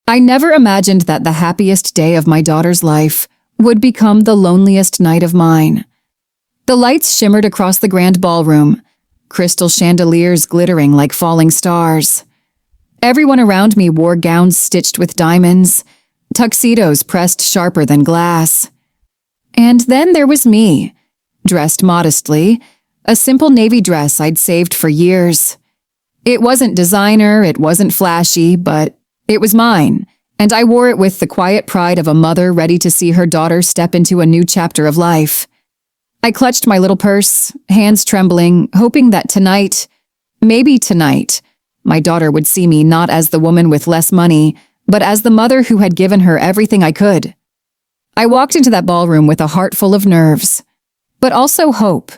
I never imagined that the happiest day of my daughter's life would become the loneliest night of mine. The lights shimmered across the grand ballroom, crystal chandeliers glittering like falling stars. Everyone around me wore gowns stitched with diamonds, tuxedos pressed sharper than glass. And then there was me, dressed modestly, a simple navy dress I'd saved for years. It wasn't designer, it wasn't flashy, but it was mine, and I wore it with the quiet pride of a mother ready to see her daughter step into a new chapter of life. I clutched my little purse, hands trembling, hoping that tonight, maybe tonight, my daughter would see me not as the woman with less money, but as the mother who had given her everything I could. I walked into that ballroom with a heart full of nerves, but also hope.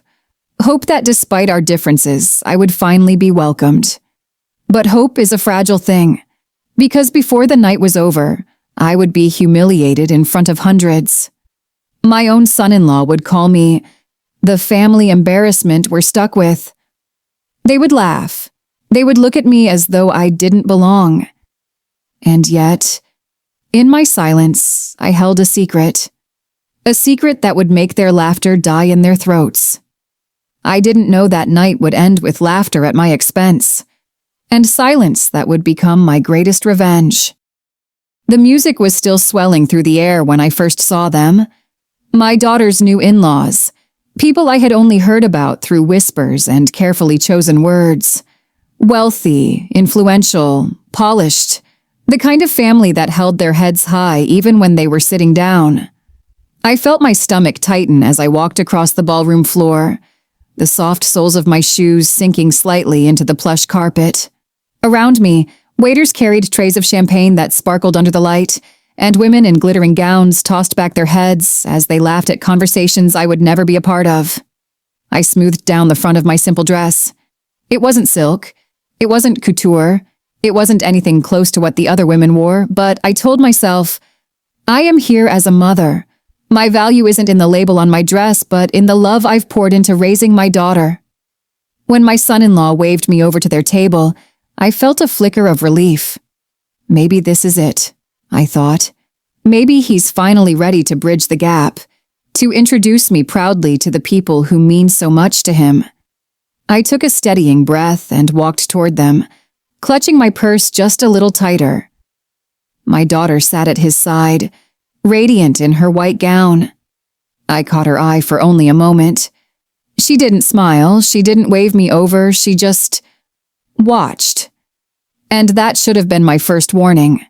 Hope that despite our differences, I would finally be welcomed. But hope is a fragile thing, because before the night was over, I would be humiliated in front of hundreds. My own son-in-law would call me the family embarrassment we're stuck with. They would laugh. They would look at me as though I didn't belong. And yet, in my silence, I held a secret that would make their laughter die in their throats. I didn't know that night would end with laughter at my expense, and silence that would become my greatest revenge. The music was still swelling through the air when I first saw them. My daughter's new in-laws, people I had only heard about through whispers and carefully chosen words. Wealthy, influential, polished, the kind of family that held their heads high even when they were sitting down. I felt my stomach tighten as I walked across the ballroom floor, the soft soles of my shoes sinking slightly into the plush carpet. Around me, waiters carried trays of champagne that sparkled under the light, and women in glittering gowns tossed back their heads as they laughed at conversations I would never be a part of. I smoothed down the front of my simple dress. It wasn't silk. It wasn't couture. It wasn't anything close to what the other women wore, but I told myself, I am here as a mother. My value isn't in the label on my dress, but in the love I've poured into raising my daughter. When my son-in-law waved me over to their table, I felt a flicker of relief. Maybe this is it, I thought. Maybe he's finally ready to bridge the gap, to introduce me proudly to the people who mean so much to him. I took a steadying breath and walked toward them, clutching my purse just a little tighter. My daughter sat at his side, radiant in her white gown. I caught her eye for only a moment. She didn't smile, she didn't wave me over, she just watched. And that should have been my first warning.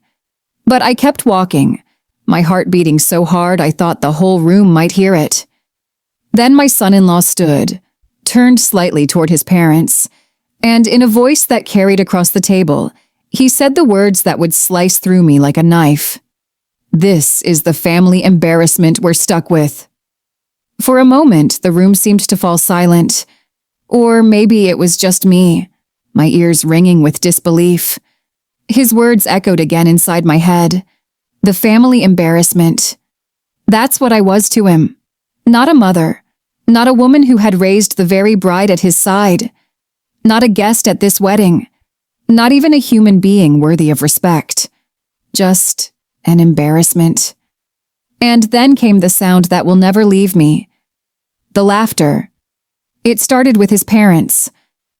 But I kept walking, my heart beating so hard I thought the whole room might hear it. Then my son-in-law stood, turned slightly toward his parents, and in a voice that carried across the table, he said the words that would slice through me like a knife. This is the family embarrassment we're stuck with. For a moment, the room seemed to fall silent. Or maybe it was just me, my ears ringing with disbelief. His words echoed again inside my head. The family embarrassment. That's what I was to him. Not a mother. Not a woman who had raised the very bride at his side. Not a guest at this wedding. Not even a human being worthy of respect. Just an embarrassment. And then came the sound that will never leave me. The laughter. It started with his parents.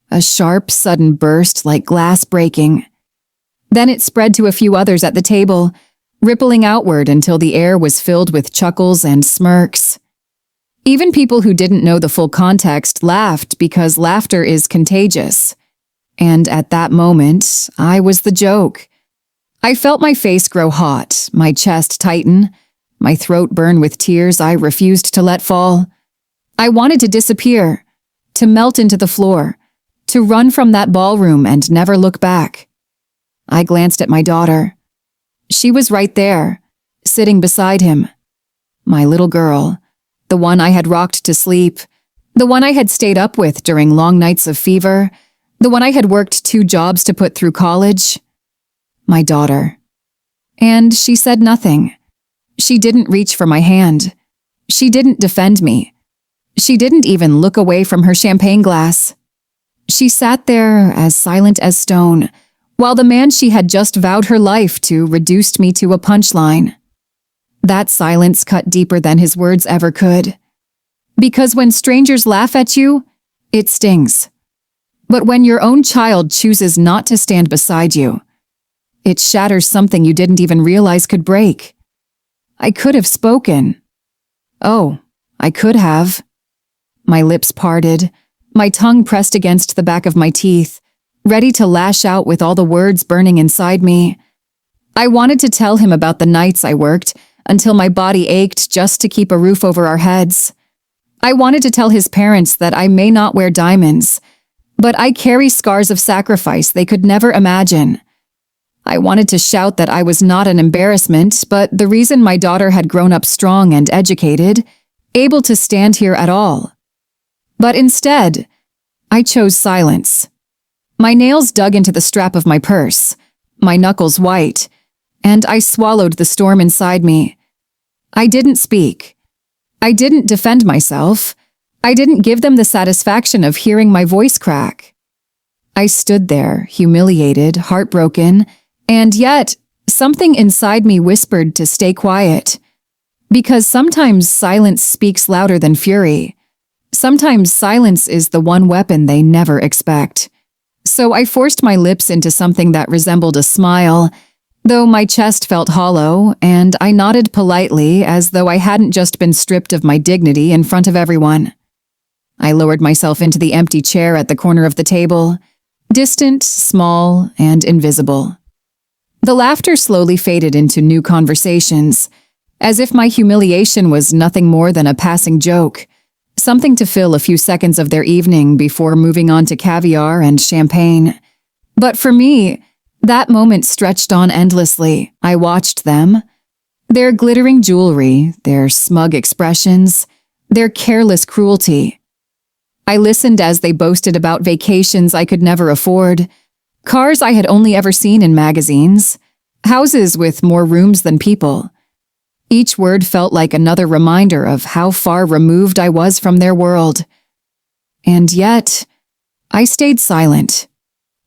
A sharp, sudden burst like glass breaking. Then it spread to a few others at the table, rippling outward until the air was filled with chuckles and smirks. Even people who didn't know the full context laughed because laughter is contagious. And at that moment, I was the joke. I felt my face grow hot, my chest tighten, my throat burn with tears I refused to let fall. I wanted to disappear, to melt into the floor, to run from that ballroom and never look back. I glanced at my daughter. She was right there, sitting beside him. My little girl, the one I had rocked to sleep, the one I had stayed up with during long nights of fever, the one I had worked 2 jobs to put through college. My daughter. And she said nothing. She didn't reach for my hand. She didn't defend me. She didn't even look away from her champagne glass. She sat there as silent as stone, while the man she had just vowed her life to reduced me to a punchline. That silence cut deeper than his words ever could. Because when strangers laugh at you, it stings. But when your own child chooses not to stand beside you, it shatters something you didn't even realize could break. I could have spoken. Oh, I could have. My lips parted, my tongue pressed against the back of my teeth, ready to lash out with all the words burning inside me. I wanted to tell him about the nights I worked until my body ached just to keep a roof over our heads. I wanted to tell his parents that I may not wear diamonds, but I carry scars of sacrifice they could never imagine. I wanted to shout that I was not an embarrassment, but the reason my daughter had grown up strong and educated, able to stand here at all. But instead, I chose silence. My nails dug into the strap of my purse, my knuckles white, and I swallowed the storm inside me. I didn't speak. I didn't defend myself. I didn't give them the satisfaction of hearing my voice crack. I stood there, humiliated, heartbroken, and yet something inside me whispered to stay quiet. Because sometimes silence speaks louder than fury. Sometimes silence is the one weapon they never expect. So I forced my lips into something that resembled a smile, though my chest felt hollow, and I nodded politely as though I hadn't just been stripped of my dignity in front of everyone. I lowered myself into the empty chair at the corner of the table, distant, small, and invisible. The laughter slowly faded into new conversations, as if my humiliation was nothing more than a passing joke, something to fill a few seconds of their evening before moving on to caviar and champagne. But for me, that moment stretched on endlessly. I watched them. Their glittering jewelry, their smug expressions, their careless cruelty. I listened as they boasted about vacations I could never afford, cars I had only ever seen in magazines, houses with more rooms than people. Each word felt like another reminder of how far removed I was from their world. And yet, I stayed silent.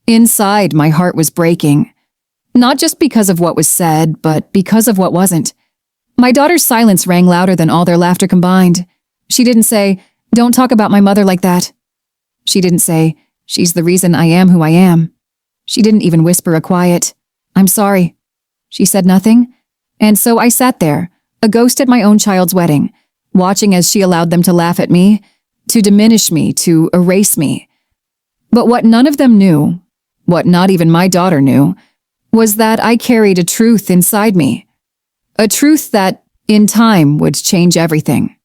Inside, my heart was breaking. Not just because of what was said, but because of what wasn't. My daughter's silence rang louder than all their laughter combined. She didn't say, "Don't talk about my mother like that." She didn't say, "She's the reason I am who I am." She didn't even whisper a quiet, "I'm sorry." She said nothing. And so I sat there, a ghost at my own child's wedding, watching as she allowed them to laugh at me, to diminish me, to erase me. But what none of them knew, what not even my daughter knew, was that I carried a truth inside me. A truth that, in time, would change everything.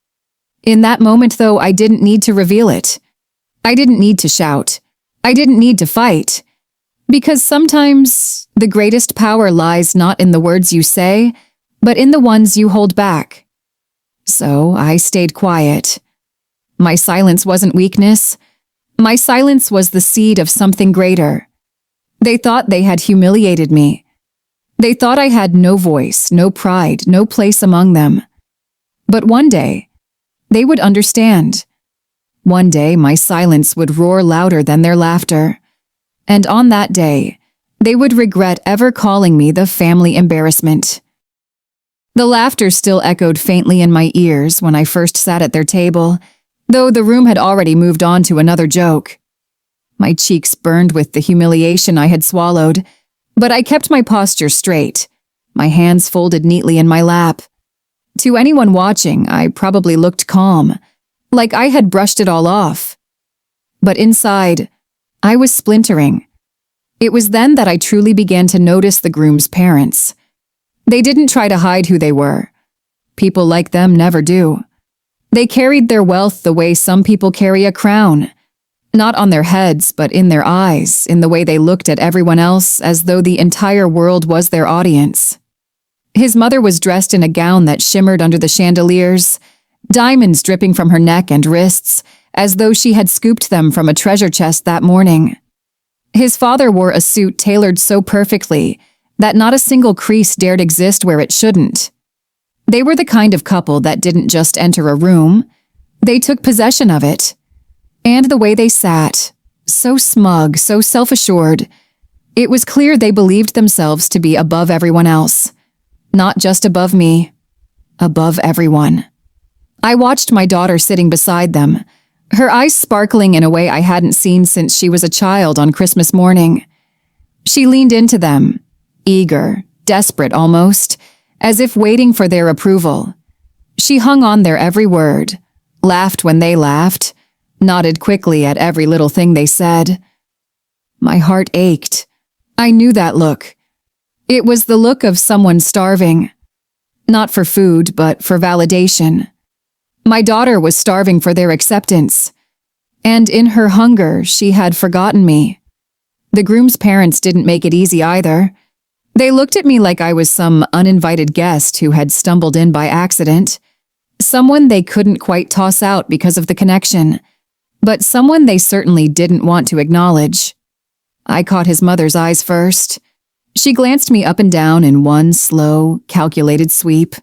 In that moment, though, I didn't need to reveal it. I didn't need to shout. I didn't need to fight. Because sometimes the greatest power lies not in the words you say, but in the ones you hold back. So I stayed quiet. My silence wasn't weakness. My silence was the seed of something greater. They thought they had humiliated me. They thought I had no voice, no pride, no place among them. But one day, they would understand. One day, my silence would roar louder than their laughter. And on that day, they would regret ever calling me the family embarrassment. The laughter still echoed faintly in my ears when I first sat at their table, though the room had already moved on to another joke. My cheeks burned with the humiliation I had swallowed, but I kept my posture straight, my hands folded neatly in my lap. To anyone watching, I probably looked calm, like I had brushed it all off. But inside, I was splintering. It was then that I truly began to notice the groom's parents. They didn't try to hide who they were. People like them never do. They carried their wealth the way some people carry a crown, not on their heads, but in their eyes, in the way they looked at everyone else as though the entire world was their audience. His mother was dressed in a gown that shimmered under the chandeliers, diamonds dripping from her neck and wrists, as though she had scooped them from a treasure chest that morning. His father wore a suit tailored so perfectly that not a single crease dared exist where it shouldn't. They were the kind of couple that didn't just enter a room, they took possession of it. And the way they sat, so smug, so self-assured, It was clear they believed themselves to be above everyone else. Not just above me, above everyone. I watched my daughter sitting beside them, her eyes sparkling in a way I hadn't seen since she was a child on Christmas morning. She leaned into them, eager, desperate almost, as if waiting for their approval. She hung on their every word, laughed when they laughed, nodded quickly at every little thing they said. My heart ached. I knew that look. It was the look of someone starving. Not for food, but for validation. My daughter was starving for their acceptance. And in her hunger, she had forgotten me. The groom's parents didn't make it easy either. They looked at me like I was some uninvited guest who had stumbled in by accident. Someone they couldn't quite toss out because of the connection, but someone they certainly didn't want to acknowledge. I caught his mother's eyes first. She glanced me up and down in one slow, calculated sweep,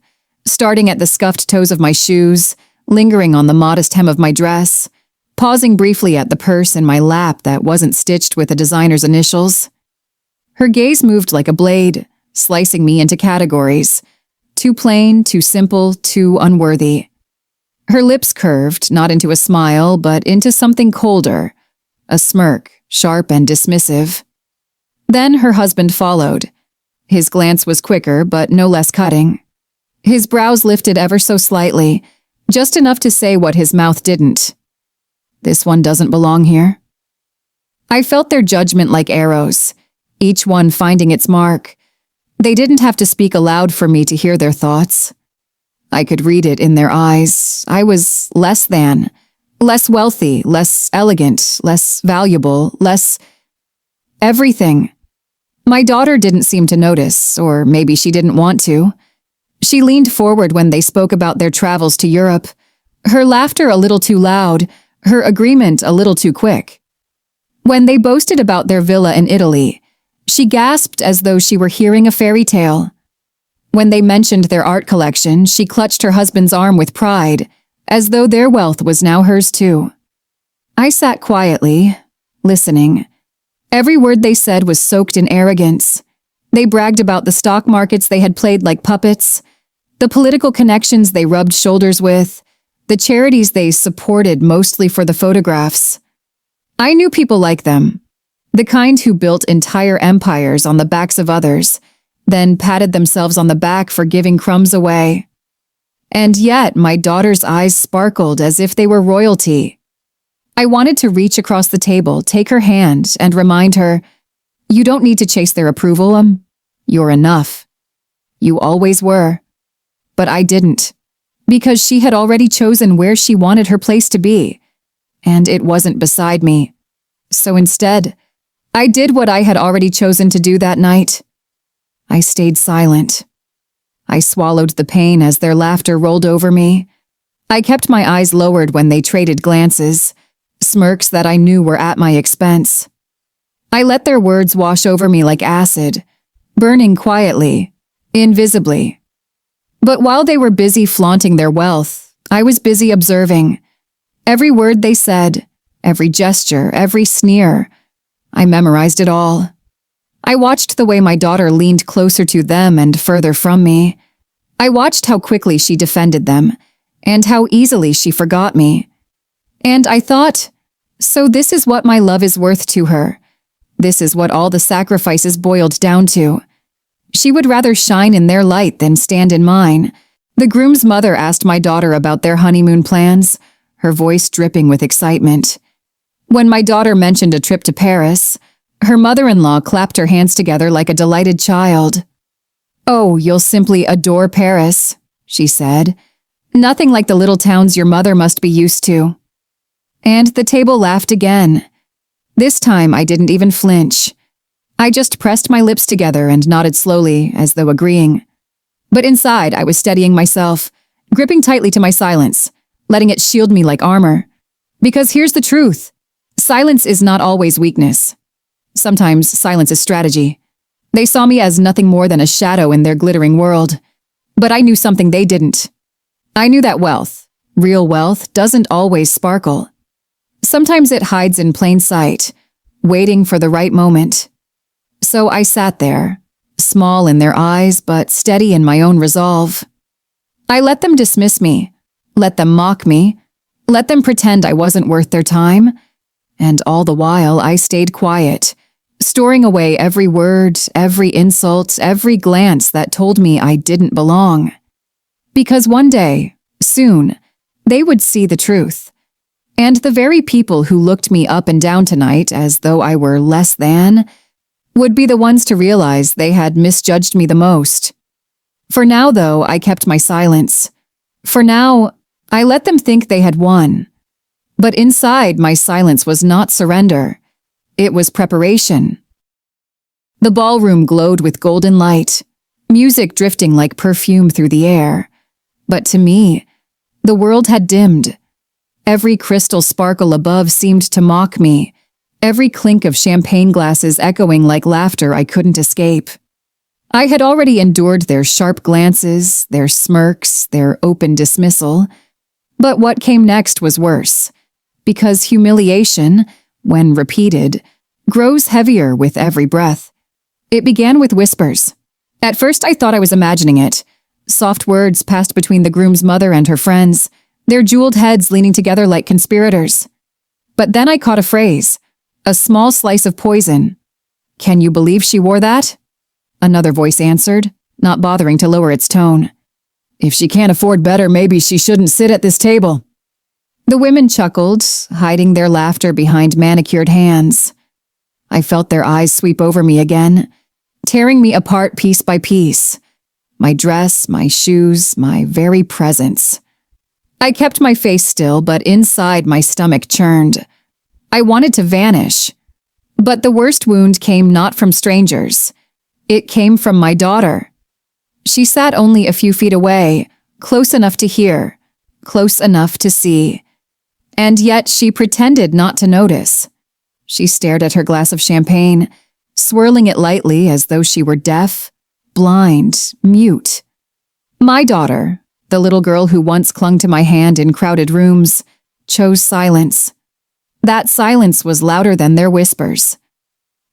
starting at the scuffed toes of my shoes, lingering on the modest hem of my dress, pausing briefly at the purse in my lap that wasn't stitched with a designer's initials. Her gaze moved like a blade, slicing me into categories. Too plain, too simple, too unworthy. Her lips curved, not into a smile, but into something colder, a smirk, sharp and dismissive. Then her husband followed. His glance was quicker, but no less cutting. His brows lifted ever so slightly, just enough to say what his mouth didn't. This one doesn't belong here. I felt their judgment like arrows, each one finding its mark. They didn't have to speak aloud for me to hear their thoughts. I could read it in their eyes. I was less than, less wealthy, less elegant, less valuable, less everything. My daughter didn't seem to notice, or maybe she didn't want to. She leaned forward when they spoke about their travels to Europe, her laughter a little too loud, her agreement a little too quick. When they boasted about their villa in Italy, she gasped as though she were hearing a fairy tale. When they mentioned their art collection, she clutched her husband's arm with pride, as though their wealth was now hers too. I sat quietly, listening. Every word they said was soaked in arrogance. They bragged about the stock markets they had played like puppets, the political connections they rubbed shoulders with, the charities they supported mostly for the photographs. I knew people like them, the kind who built entire empires on the backs of others, then patted themselves on the back for giving crumbs away. And yet my daughter's eyes sparkled as if they were royalty. I wanted to reach across the table, take her hand, and remind her, you don't need to chase their approval, you're enough. You always were. But I didn't, because she had already chosen where she wanted her place to be, and it wasn't beside me. So instead, I did what I had already chosen to do that night. I stayed silent. I swallowed the pain as their laughter rolled over me. I kept my eyes lowered when they traded glances, smirks that I knew were at my expense. I let their words wash over me like acid, burning quietly, invisibly. But while they were busy flaunting their wealth, I was busy observing. Every word they said, every gesture, every sneer, I memorized it all. I watched the way my daughter leaned closer to them and further from me. I watched how quickly she defended them, and how easily she forgot me. And I thought, so this is what my love is worth to her. This is what all the sacrifices boiled down to. She would rather shine in their light than stand in mine. The groom's mother asked my daughter about their honeymoon plans, her voice dripping with excitement. When my daughter mentioned a trip to Paris, her mother-in-law clapped her hands together like a delighted child. "Oh, you'll simply adore Paris," she said. "Nothing like the little towns your mother must be used to." And the table laughed again. This time I didn't even flinch. I just pressed my lips together and nodded slowly, as though agreeing. But inside I was steadying myself, gripping tightly to my silence, letting it shield me like armor. Because here's the truth. Silence is not always weakness. Sometimes silence is strategy. They saw me as nothing more than a shadow in their glittering world. But I knew something they didn't. I knew that wealth, real wealth, doesn't always sparkle. Sometimes it hides in plain sight, waiting for the right moment. So I sat there, small in their eyes but steady in my own resolve. I let them dismiss me, let them mock me, let them pretend I wasn't worth their time, and all the while I stayed quiet, storing away every word, every insult, every glance that told me I didn't belong. Because one day, soon, they would see the truth. And the very people who looked me up and down tonight as though I were less than would be the ones to realize they had misjudged me the most. For now, though, I kept my silence. For now, I let them think they had won. But inside, my silence was not surrender. It was preparation. The ballroom glowed with golden light, music drifting like perfume through the air. But to me, the world had dimmed. Every crystal sparkle above seemed to mock me, every clink of champagne glasses echoing like laughter I couldn't escape. I had already endured their sharp glances, their smirks, their open dismissal. But what came next was worse, because humiliation, when repeated, grows heavier with every breath. It began with whispers. At first I thought I was imagining it. Soft words passed between the groom's mother and her friends, their jeweled heads leaning together like conspirators. But then I caught a phrase, a small slice of poison. "Can you believe she wore that?" Another voice answered, not bothering to lower its tone. "If she can't afford better, maybe she shouldn't sit at this table." The women chuckled, hiding their laughter behind manicured hands. I felt their eyes sweep over me again, tearing me apart piece by piece. My dress, my shoes, my very presence. I kept my face still, but inside my stomach churned. I wanted to vanish. But the worst wound came not from strangers. It came from my daughter. She sat only a few feet away, close enough to hear, close enough to see. And yet she pretended not to notice. She stared at her glass of champagne, swirling it lightly as though she were deaf, blind, mute. My daughter, the little girl who once clung to my hand in crowded rooms, chose silence. That silence was louder than their whispers.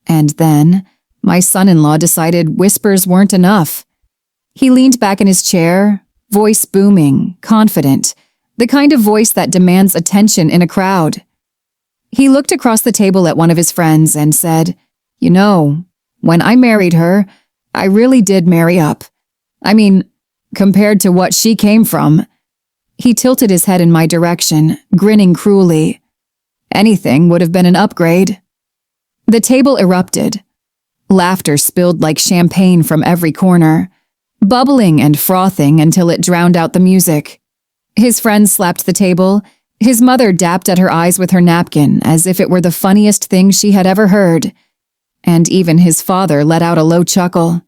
And then, my son-in-law decided whispers weren't enough. He leaned back in his chair, voice booming, confident, the kind of voice that demands attention in a crowd. He looked across the table at one of his friends and said, "You know, when I married her, I really did marry up. I mean, compared to what she came from." He tilted his head in my direction, grinning cruelly. Anything would have been an upgrade. The table erupted. Laughter spilled like champagne from every corner, bubbling and frothing until it drowned out the music. His friend slapped the table. His mother dapped at her eyes with her napkin as if it were the funniest thing she had ever heard. And even his father let out a low chuckle.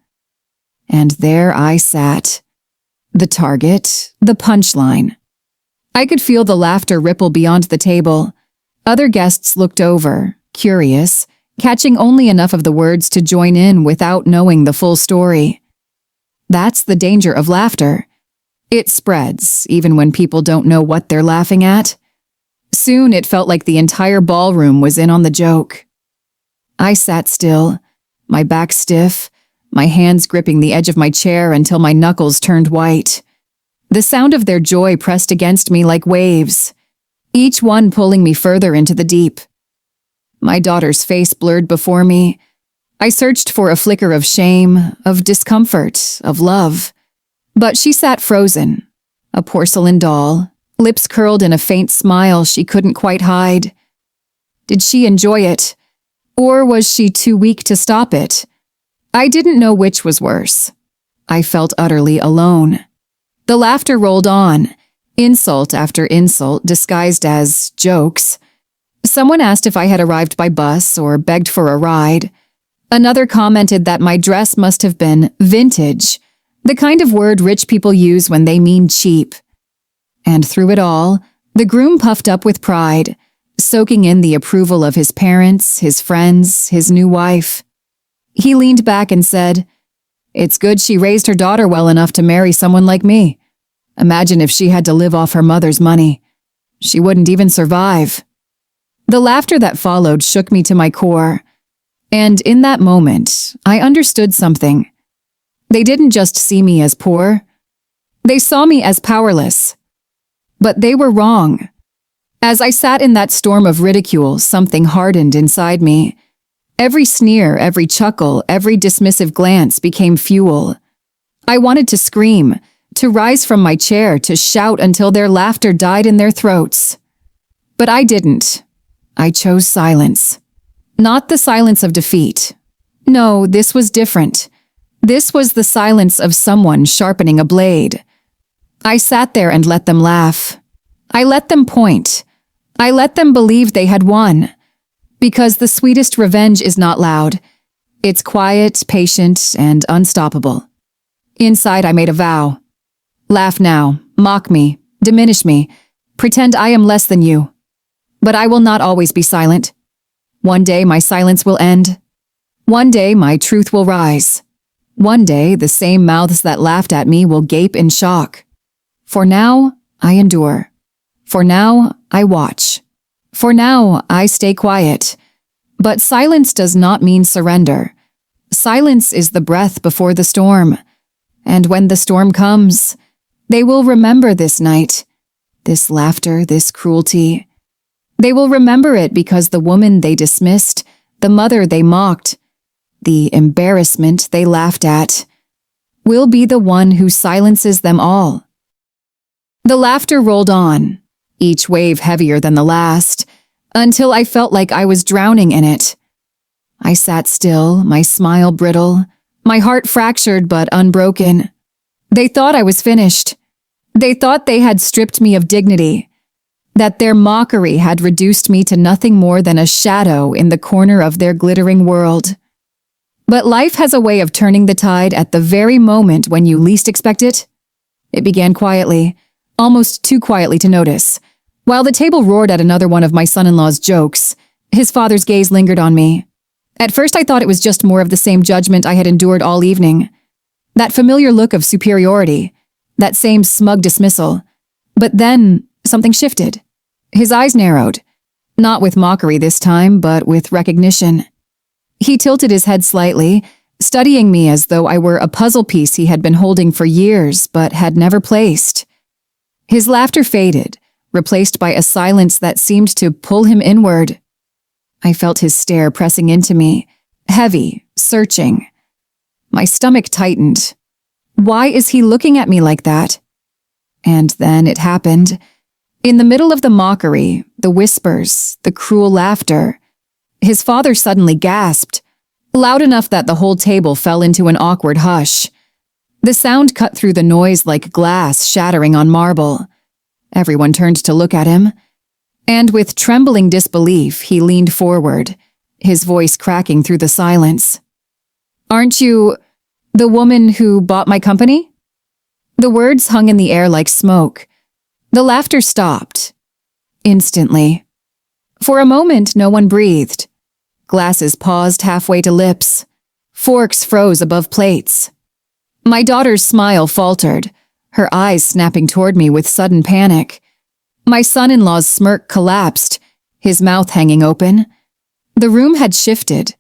And there I sat. The target, the punchline. I could feel the laughter ripple beyond the table. Other guests looked over, curious, catching only enough of the words to join in without knowing the full story. That's the danger of laughter. It spreads, even when people don't know what they're laughing at. Soon it felt like the entire ballroom was in on the joke. I sat still, my back stiff, my hands gripping the edge of my chair until my knuckles turned white. The sound of their joy pressed against me like waves, each one pulling me further into the deep. My daughter's face blurred before me. I searched for a flicker of shame, of discomfort, of love. But she sat frozen, a porcelain doll, lips curled in a faint smile she couldn't quite hide. Did she enjoy it? Or was she too weak to stop it? I didn't know which was worse. I felt utterly alone. The laughter rolled on, insult after insult disguised as jokes. Someone asked if I had arrived by bus or begged for a ride. Another commented that my dress must have been vintage, the kind of word rich people use when they mean cheap. And through it all, the groom puffed up with pride, soaking in the approval of his parents, his friends, his new wife. He leaned back and said, "It's good she raised her daughter well enough to marry someone like me. Imagine if she had to live off her mother's money. She wouldn't even survive." The laughter that followed shook me to my core. And in that moment, I understood something. They didn't just see me as poor. They saw me as powerless. But they were wrong. As I sat in that storm of ridicule, something hardened inside me. Every sneer, every chuckle, every dismissive glance became fuel. I wanted to scream, to rise from my chair, to shout until their laughter died in their throats. But I didn't. I chose silence. Not the silence of defeat. No, this was different. This was the silence of someone sharpening a blade. I sat there and let them laugh. I let them point. I let them believe they had won. Because the sweetest revenge is not loud. It's quiet, patient, and unstoppable. Inside, I made a vow. Laugh now, mock me, diminish me, pretend I am less than you. But I will not always be silent. One day my silence will end. One day my truth will rise. One day the same mouths that laughed at me will gape in shock. For now, I endure. For now, I watch. For now, I stay quiet. But silence does not mean surrender. Silence is the breath before the storm. And when the storm comes, they will remember this night, this laughter, this cruelty. They will remember it because the woman they dismissed, the mother they mocked, the embarrassment they laughed at, will be the one who silences them all. The laughter rolled on, each wave heavier than the last, until I felt like I was drowning in it. I sat still, my smile brittle, my heart fractured but unbroken. They thought I was finished. They thought they had stripped me of dignity, that their mockery had reduced me to nothing more than a shadow in the corner of their glittering world. But life has a way of turning the tide at the very moment when you least expect it. It began quietly, almost too quietly to notice. While the table roared at another one of my son-in-law's jokes, his father's gaze lingered on me. At first I thought it was just more of the same judgment I had endured all evening. That familiar look of superiority, that same smug dismissal. But then something shifted. His eyes narrowed, not with mockery this time, but with recognition. He tilted his head slightly, studying me as though I were a puzzle piece he had been holding for years but had never placed. His laughter faded, replaced by a silence that seemed to pull him inward. I felt his stare pressing into me, heavy, searching. My stomach tightened. Why is he looking at me like that? And then it happened. In the middle of the mockery, the whispers, the cruel laughter, his father suddenly gasped, loud enough that the whole table fell into an awkward hush. The sound cut through the noise like glass shattering on marble. Everyone turned to look at him, and with trembling disbelief, he leaned forward, his voice cracking through the silence. "Aren't you the woman who bought my company?" The words hung in the air like smoke. The laughter stopped. Instantly. For a moment, no one breathed. Glasses paused halfway to lips. Forks froze above plates. My daughter's smile faltered, her eyes snapping toward me with sudden panic. My son-in-law's smirk collapsed, his mouth hanging open. The room had shifted.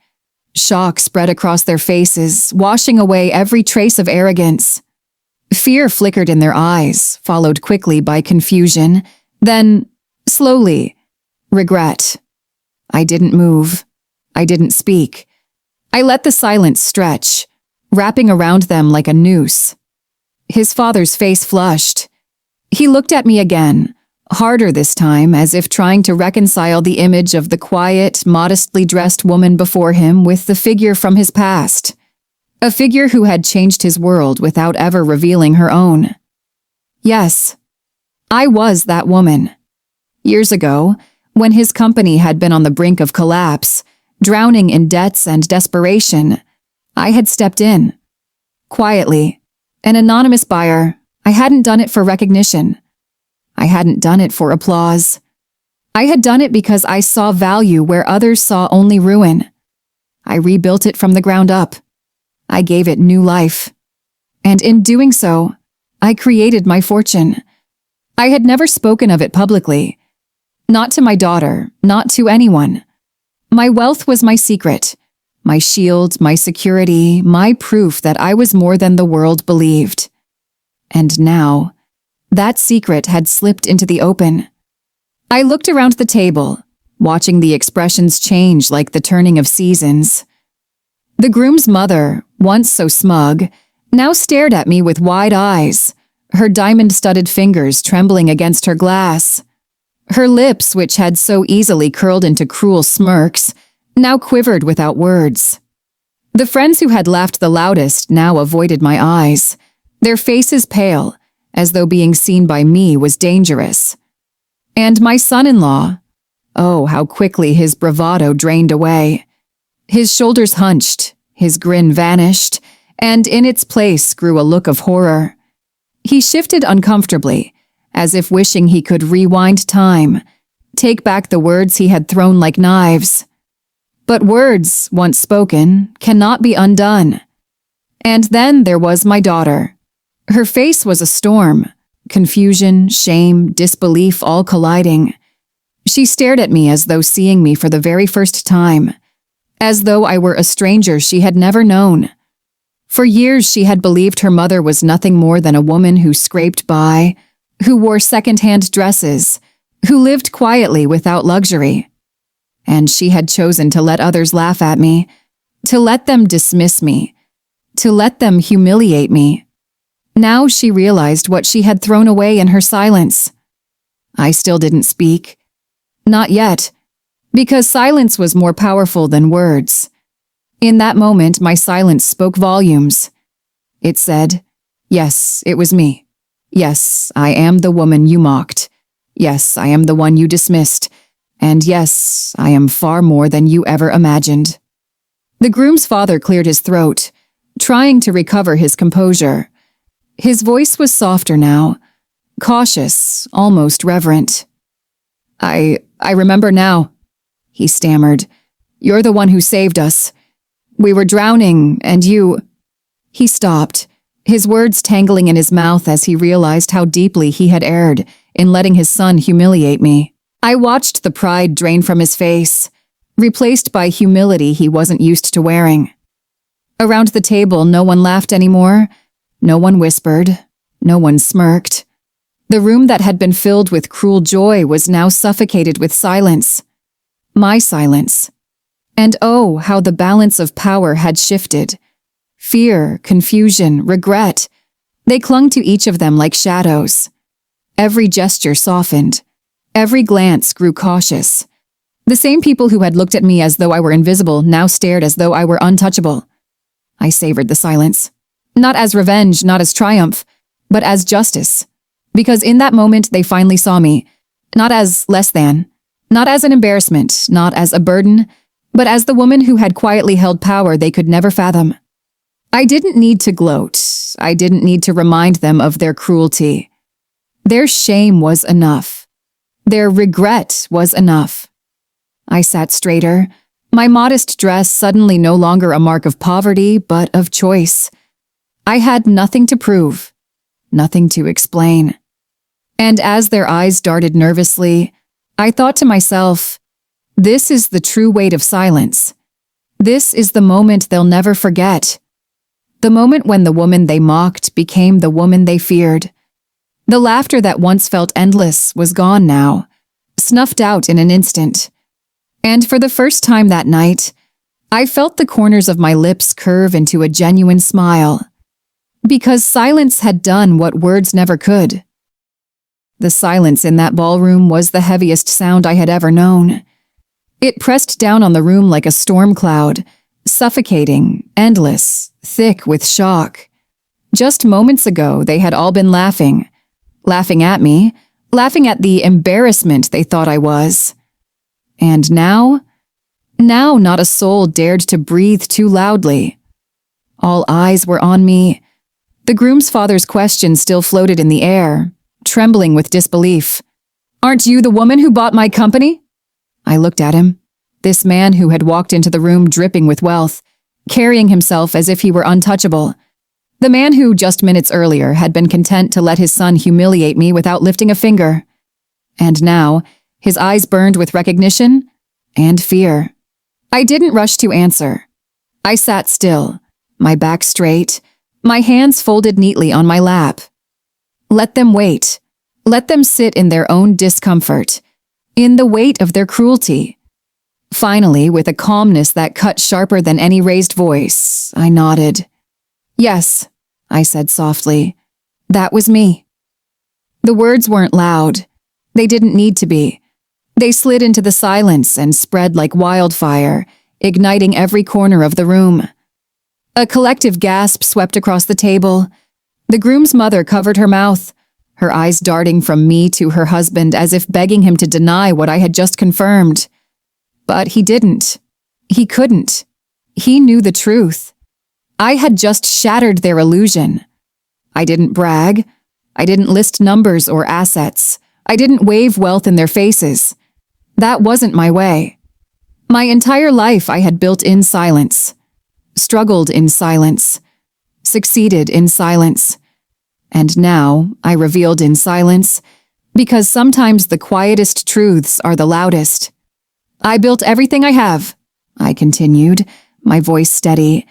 Shock spread across their faces, washing away every trace of arrogance. Fear flickered in their eyes, followed quickly by confusion, then, slowly, regret. I didn't move. I didn't speak. I let the silence stretch, wrapping around them like a noose. His father's face flushed. He looked at me again, harder this time, as if trying to reconcile the image of the quiet, modestly dressed woman before him with the figure from his past. A figure who had changed his world without ever revealing her own. Yes, I was that woman. Years ago, when his company had been on the brink of collapse, drowning in debts and desperation, I had stepped in. Quietly, an anonymous buyer, I hadn't done it for recognition. I hadn't done it for applause. I had done it because I saw value where others saw only ruin. I rebuilt it from the ground up. I gave it new life. And in doing so, I created my fortune. I had never spoken of it publicly. Not to my daughter, not to anyone. My wealth was my secret, My shield, my security, my proof that I was more than the world believed. And now, that secret had slipped into the open. I looked around the table, watching the expressions change like the turning of seasons. The groom's mother, once so smug, now stared at me with wide eyes, her diamond-studded fingers trembling against her glass. Her lips, which had so easily curled into cruel smirks, now quivered without words. The friends who had laughed the loudest now avoided my eyes, their faces pale, as though being seen by me was dangerous. And my son-in-law, oh, how quickly his bravado drained away. His shoulders hunched, his grin vanished, and in its place grew a look of horror. He shifted uncomfortably, as if wishing he could rewind time, take back the words he had thrown like knives. But words, once spoken, cannot be undone. And then there was my daughter. Her face was a storm, confusion, shame, disbelief all colliding. She stared at me as though seeing me for the very first time, as though I were a stranger she had never known. For years she had believed her mother was nothing more than a woman who scraped by, who wore second-hand dresses, who lived quietly without luxury. And she had chosen to let others laugh at me, to let them dismiss me, to let them humiliate me. Now she realized what she had thrown away in her silence. I still didn't speak. Not yet, because silence was more powerful than words. In that moment, my silence spoke volumes. It said, "Yes, it was me. Yes, I am the woman you mocked. Yes, I am the one you dismissed. And yes, I am far more than you ever imagined." The groom's father cleared his throat, trying to recover his composure. His voice was softer now, cautious, almost reverent. I remember now," he stammered. "You're the one who saved us. We were drowning, and you—" He stopped, his words tangling in his mouth as he realized how deeply he had erred in letting his son humiliate me. I watched the pride drain from his face, replaced by humility he wasn't used to wearing. Around the table, no one laughed anymore. No one whispered. No one smirked. The room that had been filled with cruel joy was now suffocated with silence. My silence. And oh, how the balance of power had shifted. Fear, confusion, regret. They clung to each of them like shadows. Every gesture softened. Every glance grew cautious. The same people who had looked at me as though I were invisible now stared as though I were untouchable. I savored the silence. Not as revenge, not as triumph, but as justice. Because in that moment they finally saw me, not as less than, not as an embarrassment, not as a burden, but as the woman who had quietly held power they could never fathom. I didn't need to gloat. I didn't need to remind them of their cruelty. Their shame was enough. Their regret was enough. I sat straighter, my modest dress suddenly no longer a mark of poverty, but of choice. I had nothing to prove, nothing to explain. And as their eyes darted nervously, I thought to myself, this is the true weight of silence. This is the moment they'll never forget. The moment when the woman they mocked became the woman they feared. The laughter that once felt endless was gone now, snuffed out in an instant. And for the first time that night, I felt the corners of my lips curve into a genuine smile. Because silence had done what words never could. The silence in that ballroom was the heaviest sound I had ever known. It pressed down on the room like a storm cloud, suffocating, endless, thick with shock. Just moments ago, they had all been laughing. Laughing at me, laughing at the embarrassment they thought I was. And now not a soul dared to breathe too loudly. All eyes were on me. The groom's father's question still floated in the air, trembling with disbelief. "Aren't you the woman who bought my company?" I looked at him, this man who had walked into the room dripping with wealth, carrying himself as if he were untouchable. The man who, just minutes earlier, had been content to let his son humiliate me without lifting a finger. And now, his eyes burned with recognition and fear. I didn't rush to answer. I sat still, my back straight, my hands folded neatly on my lap. Let them wait. Let them sit in their own discomfort, in the weight of their cruelty. Finally, with a calmness that cut sharper than any raised voice, I nodded. Yes, I said softly. That was me. The words weren't loud. They didn't need to be. They slid into the silence and spread like wildfire, igniting every corner of the room. A collective gasp swept across the table. The groom's mother covered her mouth, her eyes darting from me to her husband as if begging him to deny what I had just confirmed. But he didn't. He couldn't. He knew the truth. I had just shattered their illusion. I didn't brag. I didn't list numbers or assets. I didn't wave wealth in their faces. That wasn't my way. My entire life I had built in silence, struggled in silence, succeeded in silence. And now I revealed in silence, because sometimes the quietest truths are the loudest. I built everything I have, I continued, my voice steady,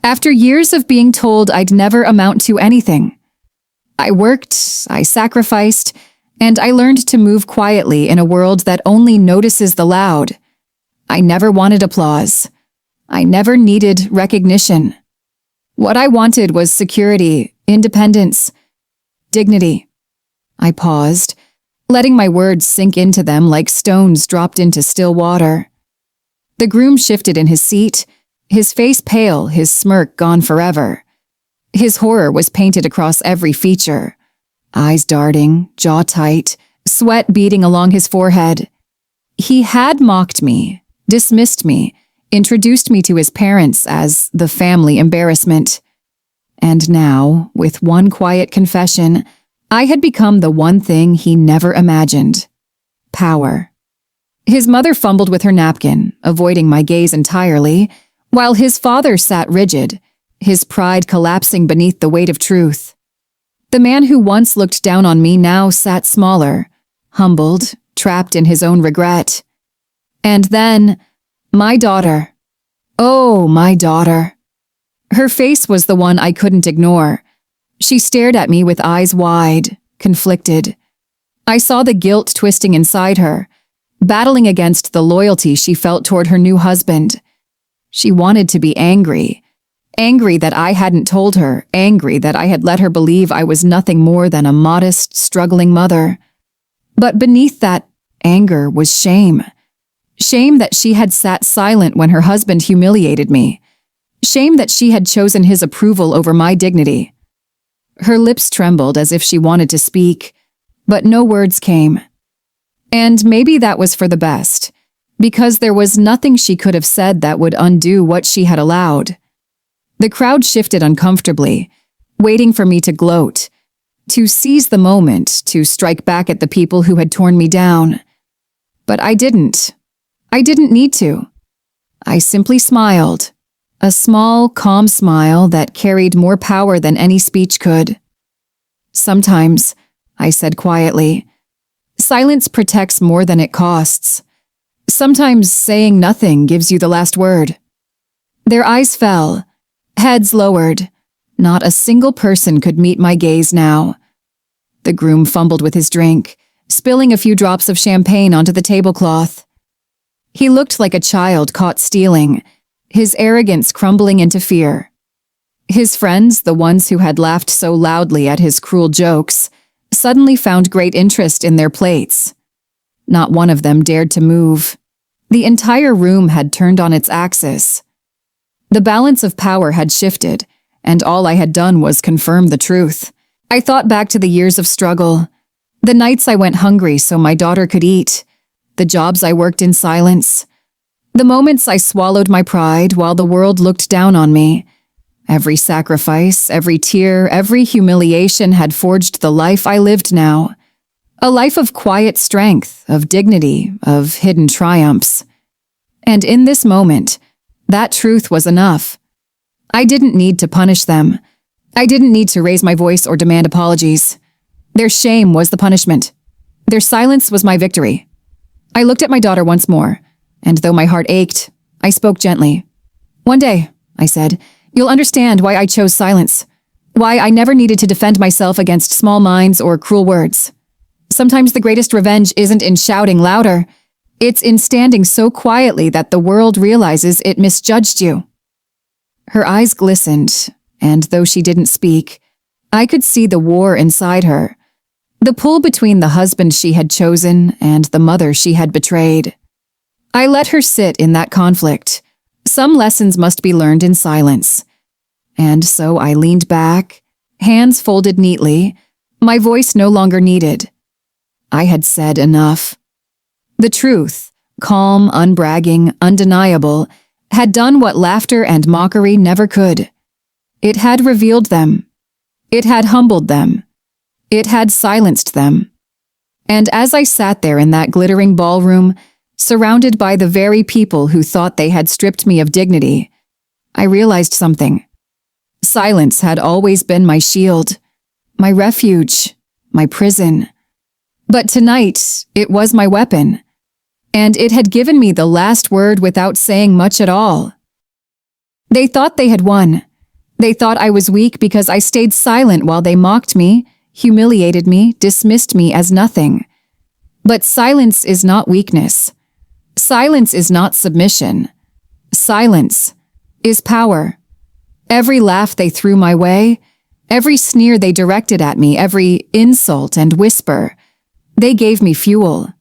after years of being told I'd never amount to anything. I worked, I sacrificed, and I learned to move quietly in a world that only notices the loud. I never wanted applause. I never needed recognition. What I wanted was security, independence, dignity. I paused, letting my words sink into them like stones dropped into still water. The groom shifted in his seat, his face pale, his smirk gone forever. His horror was painted across every feature. Eyes darting, jaw tight, sweat beading along his forehead. He had mocked me, dismissed me, introduced me to his parents as the family embarrassment. And now, with one quiet confession, I had become the one thing he never imagined. Power. His mother fumbled with her napkin, avoiding my gaze entirely, while his father sat rigid, his pride collapsing beneath the weight of truth. The man who once looked down on me now sat smaller, humbled, trapped in his own regret. And then, my daughter. Oh, my daughter. Her face was the one I couldn't ignore. She stared at me with eyes wide, conflicted. I saw the guilt twisting inside her, battling against the loyalty she felt toward her new husband. She wanted to be angry. Angry that I hadn't told her, angry that I had let her believe I was nothing more than a modest, struggling mother. But beneath that anger was shame. Shame that she had sat silent when her husband humiliated me. Shame that she had chosen his approval over my dignity. Her lips trembled as if she wanted to speak, but no words came. And maybe that was for the best, because there was nothing she could have said that would undo what she had allowed. The crowd shifted uncomfortably, waiting for me to gloat, to seize the moment, to strike back at the people who had torn me down. But I didn't. I didn't need to. I simply smiled, a small, calm smile that carried more power than any speech could. Sometimes, I said quietly, silence protects more than it costs. Sometimes saying nothing gives you the last word. Their eyes fell, heads lowered. Not a single person could meet my gaze now. The groom fumbled with his drink, spilling a few drops of champagne onto the tablecloth. He looked like a child caught stealing, his arrogance crumbling into fear. His friends, the ones who had laughed so loudly at his cruel jokes, suddenly found great interest in their plates. Not one of them dared to move. The entire room had turned on its axis. The balance of power had shifted, and all I had done was confirm the truth. I thought back to the years of struggle, the nights I went hungry so my daughter could eat, the jobs I worked in silence, the moments I swallowed my pride while the world looked down on me. Every sacrifice, every tear, every humiliation had forged the life I lived now. A life of quiet strength, of dignity, of hidden triumphs. And in this moment, that truth was enough. I didn't need to punish them. I didn't need to raise my voice or demand apologies. Their shame was the punishment. Their silence was my victory. I looked at my daughter once more, and though my heart ached, I spoke gently. One day, I said. "You'll understand why I chose silence. Why I never needed to defend myself against small minds or cruel words. Sometimes the greatest revenge isn't in shouting louder. It's in standing so quietly that the world realizes it misjudged you." Her eyes glistened, and though she didn't speak, I could see the war inside her, the pull between the husband she had chosen and the mother she had betrayed. I let her sit in that conflict. Some lessons must be learned in silence. And so I leaned back, hands folded neatly, my voice no longer needed. I had said enough. The truth, calm, unbragging, undeniable, had done what laughter and mockery never could. It had revealed them. It had humbled them. It had silenced them. And as I sat there in that glittering ballroom, surrounded by the very people who thought they had stripped me of dignity, I realized something. Silence had always been my shield, my refuge, my prison. But tonight, it was my weapon, and it had given me the last word without saying much at all. They thought they had won. They thought I was weak because I stayed silent while they mocked me, humiliated me, dismissed me as nothing. But silence is not weakness. Silence is not submission. Silence is power. Every laugh they threw my way, every sneer they directed at me, every insult and whisper, they gave me fuel.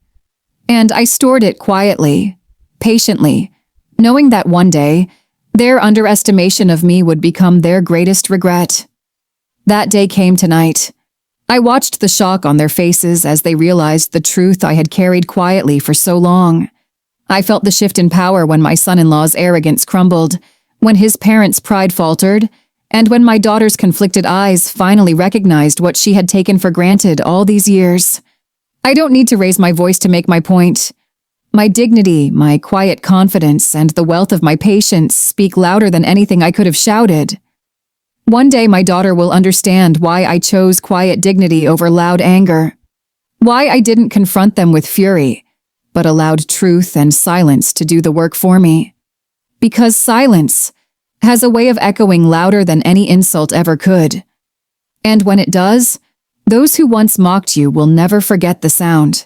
And I stored it quietly, patiently, knowing that one day, their underestimation of me would become their greatest regret. That day came tonight. I watched the shock on their faces as they realized the truth I had carried quietly for so long. I felt the shift in power when my son-in-law's arrogance crumbled, when his parents' pride faltered, and when my daughter's conflicted eyes finally recognized what she had taken for granted all these years. I don't need to raise my voice to make my point. My dignity, my quiet confidence, and the wealth of my patience speak louder than anything I could have shouted. One day my daughter will understand why I chose quiet dignity over loud anger, why I didn't confront them with fury, but allowed truth and silence to do the work for me. Because silence has a way of echoing louder than any insult ever could. And when it does, those who once mocked you will never forget the sound.